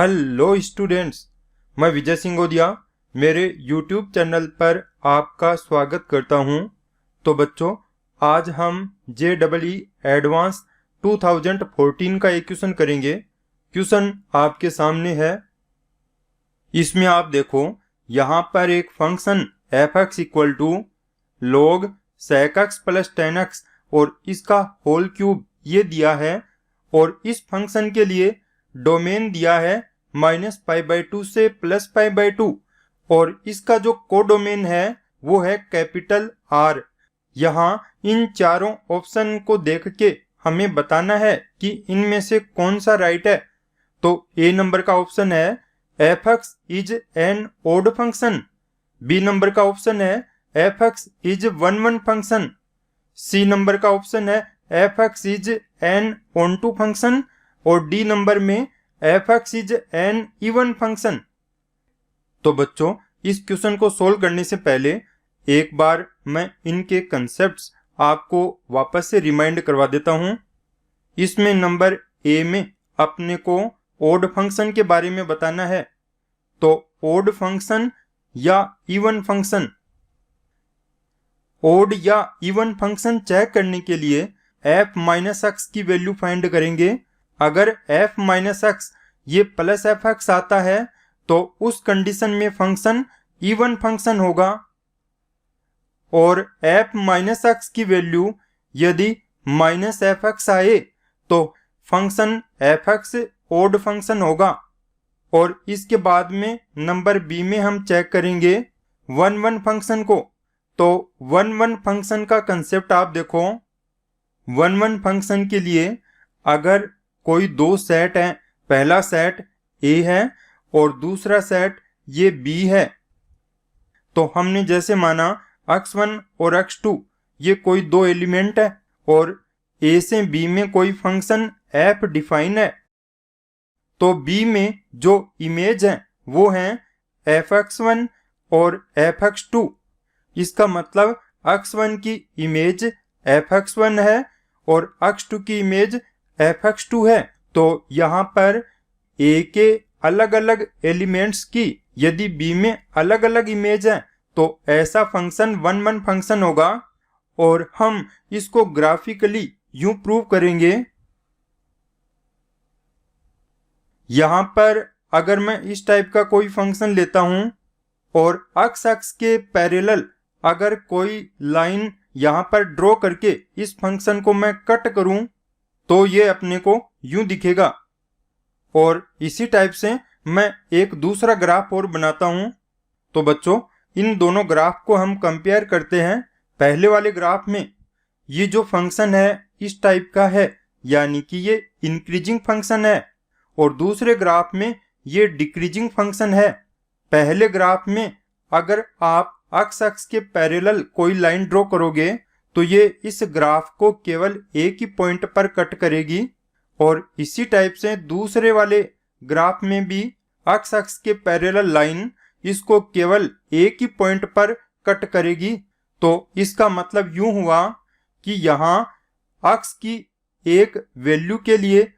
Hello students, मैं विजय सिंगोदिया मेरे YouTube channel पर आपका स्वागत करता हूं। तो बच्चों, आज हम JEE एडवांस 2014 का एक क्वेश्चन करेंगे। क्वेश्चन आपके सामने है। इसमें आप देखो, यहाँ पर एक function f(x) equal to log sec(x) plus 10x और इसका होल क्यूब ये दिया है और इस फंक्शन के लिए डोमेन दिया है -π/2 से +π/2 और इसका जो कोडोमेन है वो है कैपिटल R। यहाँ इन चारों ऑप्शन को देख के हमें बताना है कि इनमें से कौन सा राइट है। तो A नंबर का ऑप्शन है f(x) is an odd function. B number का ऑप्शन है f(x) is 1 function. C number का ऑप्शन है f(x) is an onto function और D नंबर में f(x) is N even function. तो बच्चों, इस क्वेश्चन को सोल्व करने से पहले एक बार मैं इनके कंसेप्ट्स आपको वापस से रिमाइंड करवा देता हूं। इसमें नंबर A में अपने को ओड फंक्शन के बारे में बताना है। तो ओड फंक्शन या इवन फंक्शन, ओड या इवन फंक्शन चेक करने के लिए f-x की वैल्यू फाइंड करेंगे। अगर f-x ये प्लस f(x) आता है तो उस कंडीशन में फंक्शन इवन फंक्शन होगा और f-x की वैल्यू यदि -f(x) आए तो फंक्शन f(x) ओड फंक्शन होगा। और इसके बाद में नंबर B में हम चेक करेंगे 1 फंक्शन को। तो 1 फंक्शन का कंसेप्ट आप देखो। 1 फंक्शन के लिए अगर कोई दो सेट है, पहला सेट A है और दूसरा सेट ये B है, तो हमने जैसे माना x1 और x2 ये कोई दो एलिमेंट है और A से B में कोई फंक्शन f डिफाइन है। तो B में जो इमेज है वो है f(x1) और f(x2). इसका मतलब x1 की इमेज f(x1) है और x2 की इमेज f(x2) है। तो यहाँ पर A के अलग अलग एलिमेंट्स की यदि B में अलग अलग इमेज है तो ऐसा फंक्शन 1 फंक्शन होगा और हम इसको ग्राफिकली यूं प्रूव करेंगे। यहाँ पर अगर मैं इस टाइप का कोई फंक्शन लेता हूं और x के पैरेलल अगर कोई लाइन यहाँ पर ड्रॉ करके इस फंक्शन को मैं कट करूं तो ये अपने को यूं दिखेगा। और इसी टाइप से मैं एक दूसरा ग्राफ और बनाता हूं। तो बच्चों, इन दोनों ग्राफ को हम कंपेयर करते हैं। पहले वाले ग्राफ में ये जो फंक्शन है इस टाइप का है, यानी कि ये इंक्रीजिंग फंक्शन है और दूसरे ग्राफ में ये डिक्रीजिंग फंक्शन है। पहले ग्राफ में अगर आप x के पैरेलल कोई लाइन ड्रॉ करोगे तो ये इस ग्राफ को केवल एक ही पॉइंट पर कट करेगी और इसी टाइप से दूसरे वाले ग्राफ में भी x के पैरेलल लाइन इसको केवल एक ही पॉइंट पर कट करेगी। तो इसका मतलब यूं हुआ कि यहाँ x की एक वैल्यू के लिए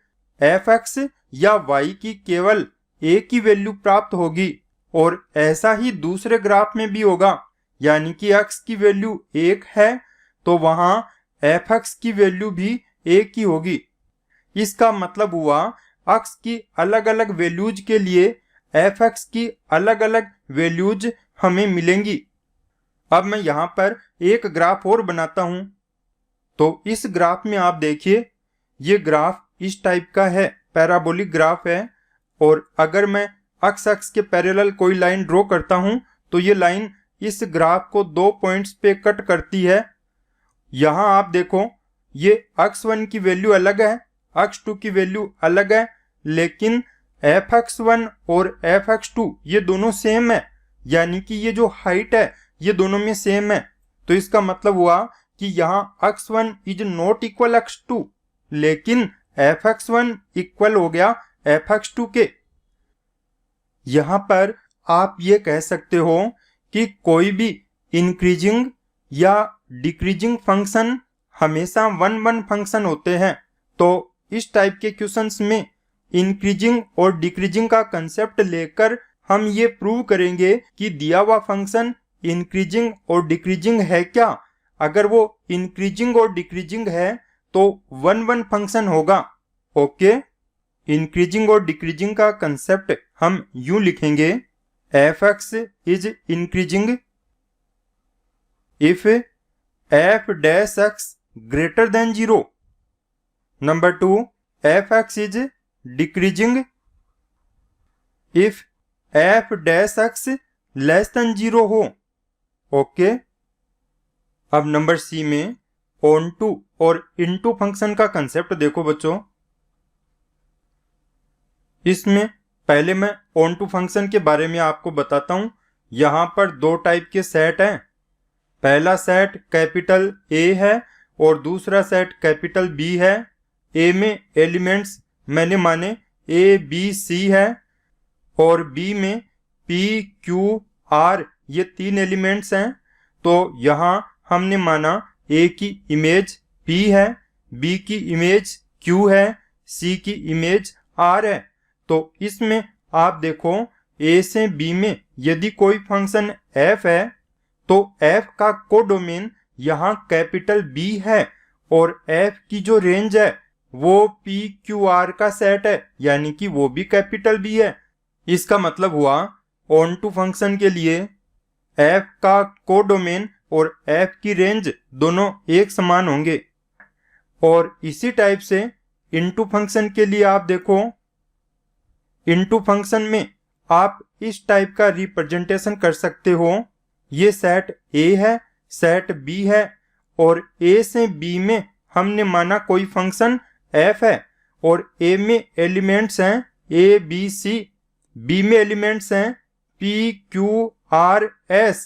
f(x) या y की केवल एक ही वैल्यू प्राप्त होगी और ऐसा ही दूसरे ग्राफ में भी होगा, यानी कि x की वैल्यू 1 है तो वहां f(x) की वैल्यू भी 1 ही होगी। इसका मतलब हुआ x की अलग अलग वैल्यूज के लिए f(x) की अलग अलग वैल्यूज हमें मिलेंगी। अब मैं यहाँ पर एक ग्राफ और बनाता हूं। तो इस ग्राफ में आप देखिए, ये ग्राफ इस टाइप का है, पैराबोलिक ग्राफ है और अगर मैं x के पैरेलल कोई लाइन ड्रॉ करता हूं तो ये लाइन इस ग्राफ को 2 पॉइंट्स पे कट करती है। यहाँ आप देखो, ये x1 की वैल्यू अलग है, x2 की वैल्यू अलग है, लेकिन f(x1) और f(x2) ये दोनों सेम है, यानी कि ये जो हाइट है ये दोनों में सेम है। तो इसका मतलब हुआ कि यहाँ x1 is not equal x2, लेकिन f(x1) इक्वल हो गया f(x2) के। यहाँ पर आप ये कह सकते हो कि कोई भी इंक्रीजिंग या डिक्रीजिंग फंक्शन हमेशा 1 फंक्शन होते हैं। तो इस टाइप के क्वेश्चंस में इंक्रीजिंग और डिक्रीजिंग का कंसेप्ट लेकर हम ये प्रूव करेंगे कि दिया हुआ फंक्शन इंक्रीजिंग और डिक्रीजिंग है क्या। अगर वो इंक्रीजिंग और डिक्रीजिंग है तो 1 फंक्शन होगा। ओके, इंक्रीजिंग और डिक्रीजिंग का कंसेप्ट हम यूं लिखेंगे, F x is increasing if F dash x greater than 0। Number 2, F x is decreasing if F dash x less than 0 हो। ओके, अब नंबर सी में ऑन टू और इनटू फंक्शन का कंसेप्ट देखो बच्चों। इसमें पहले मैं ऑन टू फंक्शन के बारे में आपको बताता हूं। यहां पर 2 टाइप के सेट हैं। पहला सेट कैपिटल ए है और दूसरा सेट कैपिटल बी है। ए में एलिमेंट्स मैंने माने ए बी सी है और बी में पी क्यू आर ये 3 एलिमेंट्स हैं। तो यहाँ हमने माना ए की इमेज P है, B की इमेज Q है, C की इमेज R है। तो इसमें आप देखो A से B में यदि कोई फंक्शन f है तो f का कोडोमेन यहाँ कैपिटल B है और f की जो रेंज है वो PQR का सेट है, यानी कि वो भी कैपिटल B है। इसका मतलब हुआ ऑन टू फंक्शन के लिए f का कोडोमेन और f की रेंज दोनों एक समान होंगे। और इसी टाइप से इनटू फंक्शन के लिए आप देखो, इनटू फंक्शन में आप इस टाइप का रिप्रेजेंटेशन कर सकते हो। ये सेट A है, सेट B है और A से B में हमने माना कोई फंक्शन f है और A में एलिमेंट्स हैं A B C, B में एलिमेंट्स हैं P Q R S।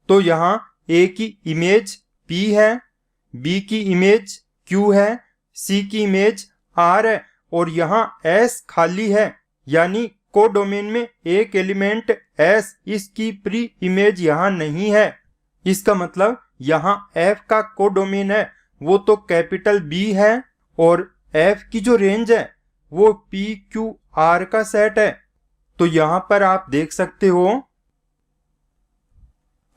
तो यहाँ A की इमेज P है, B की इमेज Q है, C की इमेज R है और यहाँ S खाली है, यानी कोडोमेन में एक एलिमेंट S इसकी प्री इमेज यहाँ नहीं है। इसका मतलब यहाँ F का कोडोमेन है वो तो कैपिटल B है और F की जो रेंज है वो PQR का सेट है। तो यहाँ पर आप देख सकते हो।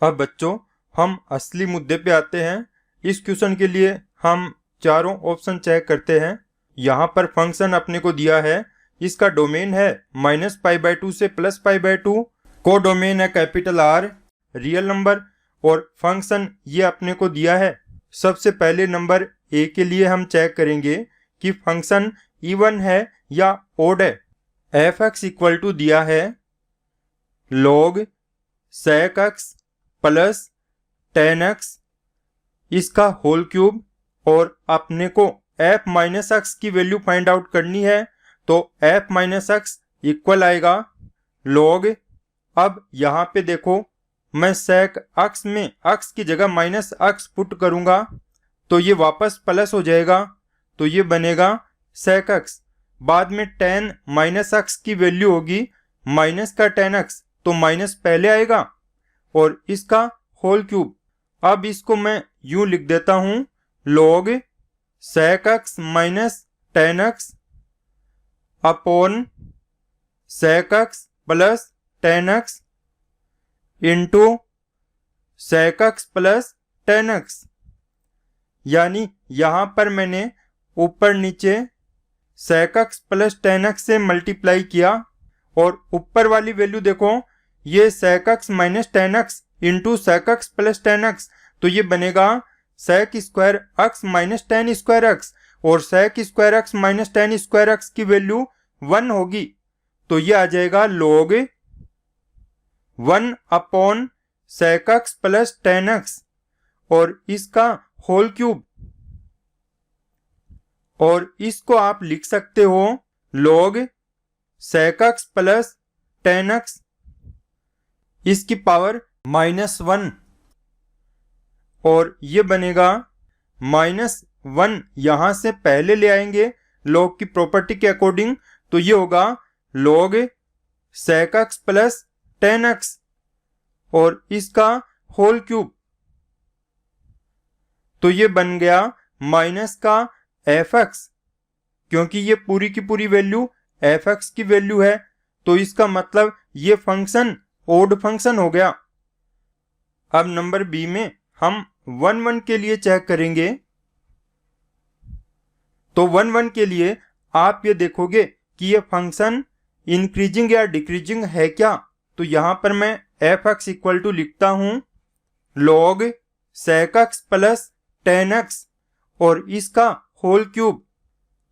अब बच्चों हम असली मुद्दे पे आते हैं। इस क्वेश्चन के लिए हम चारों ऑप्शन चेक करते हैं। यहाँ पर फंक्शन अपने को दिया है, इसका डोमेन है -π/2 से +π/2, को डोमेन है कैपिटल R, रियल नंबर और फंक्शन ये अपने को दिया है। सबसे पहले नंबर A के लिए हम चेक करेंगे कि फंक्शन इवन है या ओड है। f(x) इक्वल टू दिया है log sec x plus tan x इसका होल क्यूब और अपने को f माइनस एक्स की वैल्यू फाइंड आउट करनी है। तो f माइनस एक्स इक्वल आएगा log। अब यहाँ पे देखो मैं sec x में x की जगह माइनस एक्स पुट करूंगा तो ये वापस प्लस हो जाएगा, तो ये बनेगा sec x। बाद में tan माइनस एक्स की वैल्यू होगी माइनस का tan x, तो माइनस पहले आएगा और इसका होल क्यूब। अब इसको मैं यूं लिख देता हूं log sec x minus tan x upon sec x plus tan x into sec x plus tan x। यानी यहां पर मैंने ऊपर नीचे sec x plus tan x से मल्टीप्लाई किया और ऊपर वाली वैल्यू देखो ये sec x minus tan x into sec x plus tan x, तो ये बनेगा sec square x minus tan square x और sec square x minus tan square x की वैल्यू 1 होगी, तो ये आ जाएगा log 1 upon sec x plus tan x और इसका होल क्यूब। और इसको आप लिख सकते हो log sec x plus tan x इसकी पावर -1 और ये बनेगा -1। यहां से पहले ले आएंगे log की प्रॉपर्टी के अकॉर्डिंग, तो ये होगा log sec x plus tan x और इसका होल क्यूब। तो ये बन गया माइनस का fx, क्योंकि ये पूरी की पूरी वैल्यू एफ एक्स की वैल्यू है, तो इसका मतलब ये फंक्शन ओड फंक्शन हो गया। अब नंबर बी में हम 1 1 के लिए चेक करेंगे। तो 1 1 के लिए आप ये देखोगे कि ये फंक्शन इंक्रीजिंग या डिक्रीजिंग है क्या। तो यहां पर मैं एफ एक्स इक्वल टू लिखता हूं log sec x plus ten x और इसका होल क्यूब,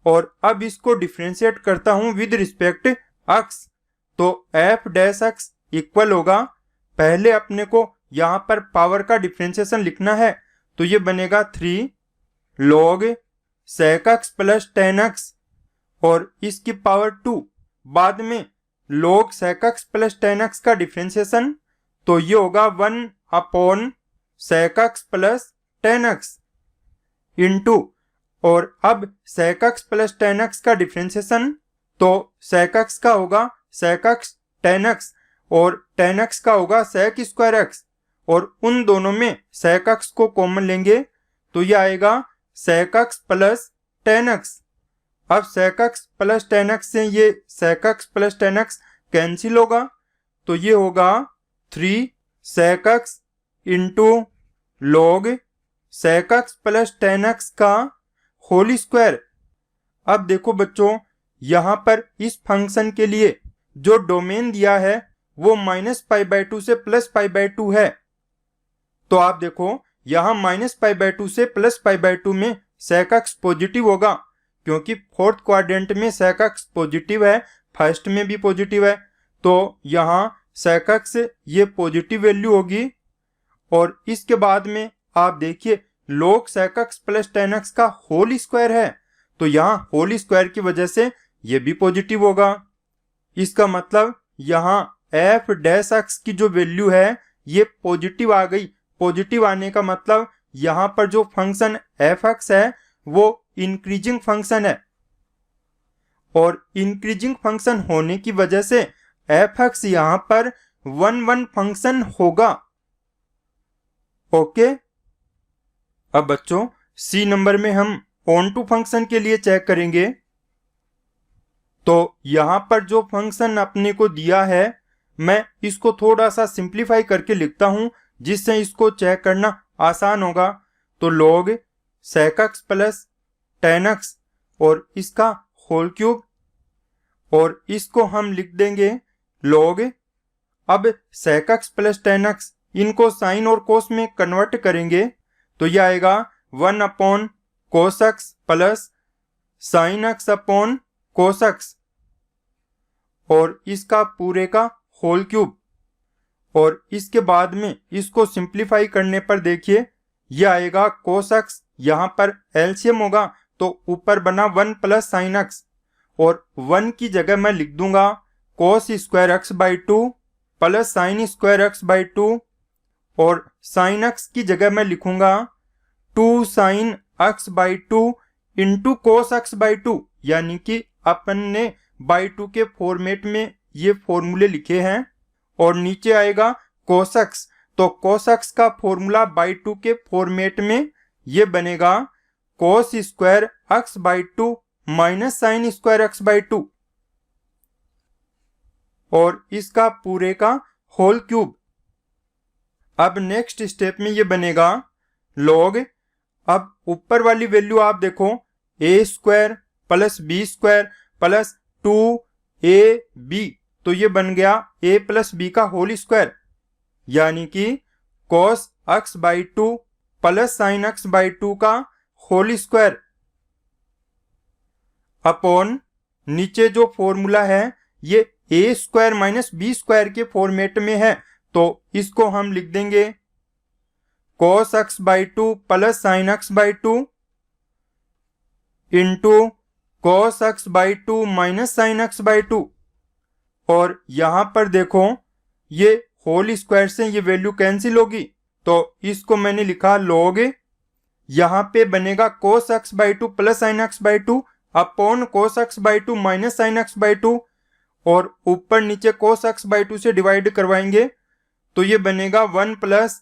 और अब इसको डिफ्रेंशिएट करता हूं विद रिस्पेक्ट x। तो एफ डैश एक्स इक्वल होगा, पहले अपने को यहां पर पावर का डिफ्रेंशिएशन लिखना है, तो ये बनेगा 3 log sec x plus ten x और इसकी पावर 2, बाद में log sec x plus ten x का डिफ्रेंशिएशन, तो ये होगा 1 upon sec x plus ten x into, और अब sec x plus ten x का डिफ्रेंशिएशन, तो sec x का होगा sec x टेन एक्स और टेन एक्स का होगा sec स्क्वायर एक्स, और उन दोनों में sec x को कॉमन लेंगे तो ये आएगा sec x plus ten x. अब sec x plus ten x से ये sec x plus ten x cancel होगा, तो ये होगा 3 sec x into log sec x plus ten x का होल स्क्वायर। अब देखो बच्चों, यहां पर इस फंक्शन के लिए जो डोमेन दिया है वो -π/2 से +π/2 है। तो आप देखो यहां -π/2 से +π/2 में sec x पॉजिटिव होगा, क्योंकि फोर्थ क्वाड्रेंट में sec x पॉजिटिव है, फर्स्ट में भी पॉजिटिव है, तो यहां sec x ये पॉजिटिव वैल्यू होगी। और इसके बाद में आप देखिए log sec x plus ten x का होल स्क्वायर है, तो यहाँ होल स्क्वायर की वजह से ये भी पॉजिटिव होगा। इसका मतलब यहाँ एफ डैश एक्स की जो वैल्यू है ये पॉजिटिव आ गई। पॉजिटिव आने का मतलब यहाँ पर जो फंक्शन एफ एक्स है वो इंक्रीजिंग फंक्शन है, और इंक्रीजिंग फंक्शन होने की वजह से एफ एक्स यहाँ पर 1 1 फंक्शन होगा। ओके। अब बच्चों सी नंबर में हम ऑन टू फंक्शन के लिए चेक करेंगे। तो यहां पर जो फंक्शन अपने को दिया है मैं इसको थोड़ा सा सिंप्लीफाई करके लिखता हूं, जिससे इसको चेक करना आसान होगा। तो log sec x plus ten x और इसका होल क्यूब, और इसको हम लिख देंगे log, अब sec x plus ten x इनको साइन और कोस में कन्वर्ट करेंगे तो यह आएगा 1 upon cos x plus sine x upon cos x, और इसका पूरे का होल क्यूब, और इसके बाद में इसको सिंप्लीफाई करने पर देखिए यह आएगा कोस एक्स, यहाँ पर एलसीएम होगा तो ऊपर बना 1 प्लस साइन एक्स, और 1 की जगह मैं लिख दूंगा cos square x by 2 plus sine square x by 2, और साइन एक्स की जगह मैं लिखूंगा 2 sine x by 2 into cos x by 2, यानी कि अपन ने बाई 2 के फॉर्मेट में ये फॉर्मूले लिखे हैं। और नीचे आएगा कोस एक्स, तो कोस एक्स का फॉर्मूला बाई 2 के फॉर्मेट में ये बनेगा cos square x by 2 minus sine square x by 2, और इसका पूरे का होल क्यूब। अब नेक्स्ट स्टेप में ये बनेगा log, अब ऊपर वाली वैल्यू आप देखो a square plus B square plus 2ab, तो ये बन गया a प्लस बी का होल स्क्वायर, यानी कि cos x by 2 plus sine x by 2 का होल स्क्वायर अपॉन नीचे जो फॉर्मूला है ये a square minus B square के फॉर्मेट में है, तो इसको हम लिख देंगे cos x by 2 plus sine x by 2 into cos x by 2 minus sine x by 2, और यहां पर देखो ये होल स्क्वायर से ये वैल्यू कैंसिल होगी, तो इसको मैंने लिखा log, यहां पे बनेगा cos x by 2 plus sine x by 2 upon cos x by 2 minus sine x by 2, और ऊपर नीचे cos x बाई 2 से डिवाइड करवाएंगे तो ये बनेगा 1 plus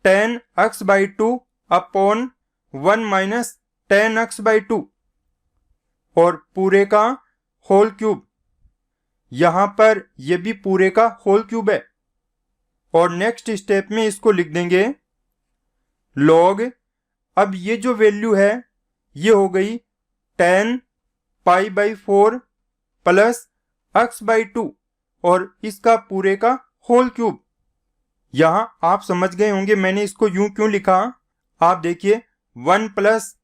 ten x by 2 upon 1 minus ten x by 2, और पूरे का होल क्यूब। यहाँ पर ये भी पूरे का होल क्यूब है। और नेक्स्ट स्टेप में इसको लिख देंगे log, अब ये जो वैल्यू है ये हो गई 10 π/4 प्लस x/2 और इसका पूरे का होल क्यूब। यहां आप समझ गए होंगे मैंने इसको यूं क्यों लिखा। आप देखिए 1 plus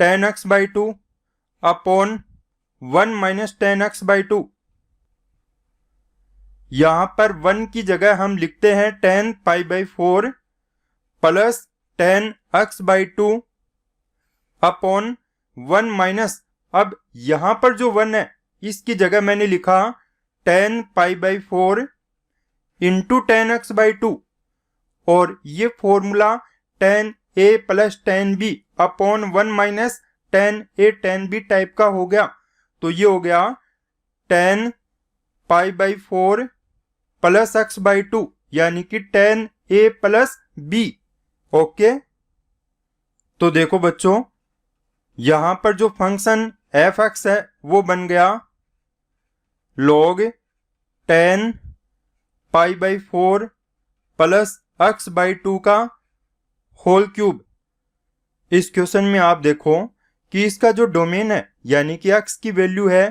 10x/2 upon 1 minus 10x/2। यहां पर 1 की जगह हम लिखते हैं 10 π/4 प्लस 10x/2 अपॉन 1 माइनस, अब यहां पर जो 1 है इसकी जगह मैंने लिखा 10 π/4 इंटू 10x/2 और ये formula 10a plus 10b upon 1 minus 10a 10b type का हो गया। तो ये हो गया 10 π/4 प्लस x/2 यानी कि 10a प्लस b। ओके, तो देखो बच्चों यहां पर जो फंक्शन f(x) है वो बन गया log 10 π/4 प्लस x/2 का होल क्यूब। इस क्वेश्चन में आप देखो कि इसका जो डोमेन है यानी कि x की वैल्यू है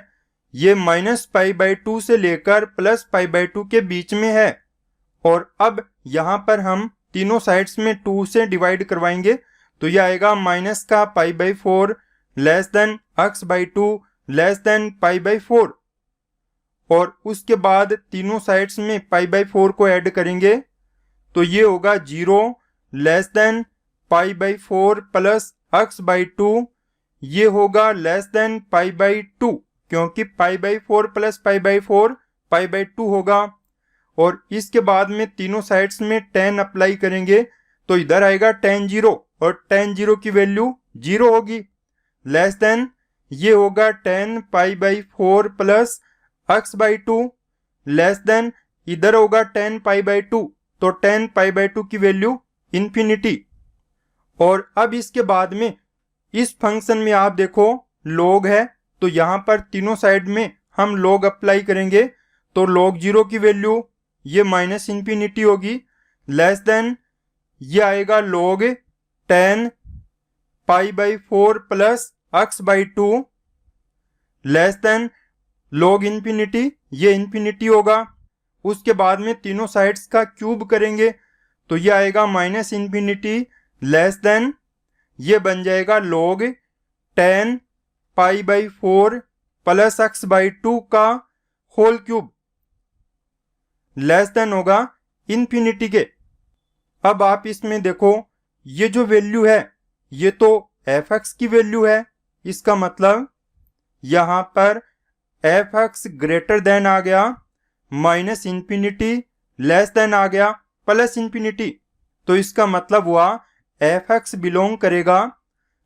ये -π/2 से लेकर +π/2 के बीच में है। और अब यहाँ पर हम तीनों साइड्स में 2 से डिवाइड करवाएंगे तो ये आएगा माइनस का π/4 less than x/2 less then π/4 और उसके बाद तीनों साइड्स में π/4 को ऐड करेंगे तो ये होगा 0 लेस देन π/4 प्लस x/2, ये होगा लेस देन π/2 क्योंकि π/4 प्लस π/4 π/2 होगा। और इसके बाद में तीनों साइड्स में 10 अप्लाई करेंगे तो इधर आएगा tan 0 और tan 0 की वैल्यू 0 होगी। लेस देन ये होगा 10 π/4 प्लस x/2 लेस देन इधर होगा 10 π/2 तो 10 π/2 की वैल्यू इंफिनिटी। और अब इसके बाद में इस फंक्शन में आप देखो log है तो यहाँ पर तीनों साइड में हम log अप्लाई करेंगे तो log 0 की वैल्यू ये माइनस इंफिनिटी होगी। लेस देन ये आएगा log 10 π/4 plus x/2 less than log infinity, ये इंफिनिटी होगा। उसके बाद में तीनों साइड्स का क्यूब करेंगे तो ये आएगा माइनस इंफिनिटी लेस देन ये बन जाएगा log 10 π/4 प्लस x/2 का होल क्यूब लेस देन होगा इंफिनिटी के। अब आप इसमें देखो ये जो वैल्यू है ये तो f(x) की वैल्यू है, इसका मतलब यहां पर f(x) ग्रेटर देन आ गया माइनस इंफिनिटी लेस देन आ गया प्लस इंफिनिटी। तो इसका मतलब हुआ f(x) बिलोंग करेगा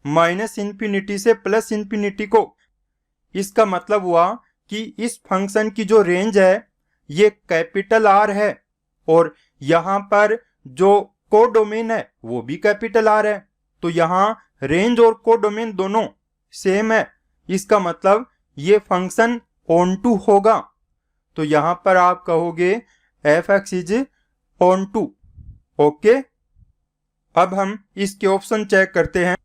माइनस इंफिनिटी से प्लस इंफिनिटी को। इसका मतलब हुआ कि इस फंक्शन की जो रेंज है ये कैपिटल R है और यहाँ पर जो कोडोमेन है वो भी कैपिटल R है। तो यहाँ रेंज और कोडोमेन दोनों सेम है, इसका मतलब ये फंक्शन ऑनटू होगा। तो यहाँ पर आप कहोगे f(x) इज ऑनटू। ओके, अब हम इसके ऑप्शन चेक करते हैं।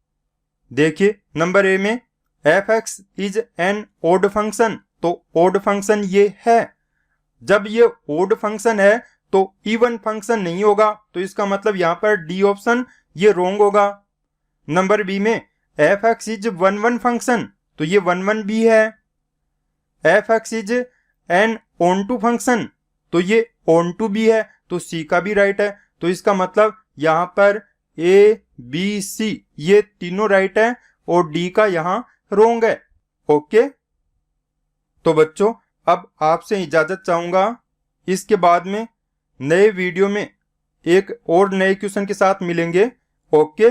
देखिए नंबर ए में f(x) is an odd function, तो ओड फंक्शन ये है। जब ये ओड फंक्शन है तो इवन फंक्शन नहीं होगा तो इसका मतलब यहाँ पर डी ऑप्शन ये रोंग होगा। नंबर बी में f(x) इज 1 फंक्शन, तो ये 1 भी है। f(x) is an onto function, तो ये ऑनटू भी है, तो सी का भी राइट है। तो इसका मतलब यहाँ पर ए बी सी ये तीनों राइट है और डी का यहाँ रोंग है। ओके, तो बच्चों अब आपसे इजाजत चाहूंगा। इसके बाद में नए वीडियो में एक और नए क्वेश्चन के साथ मिलेंगे। ओके,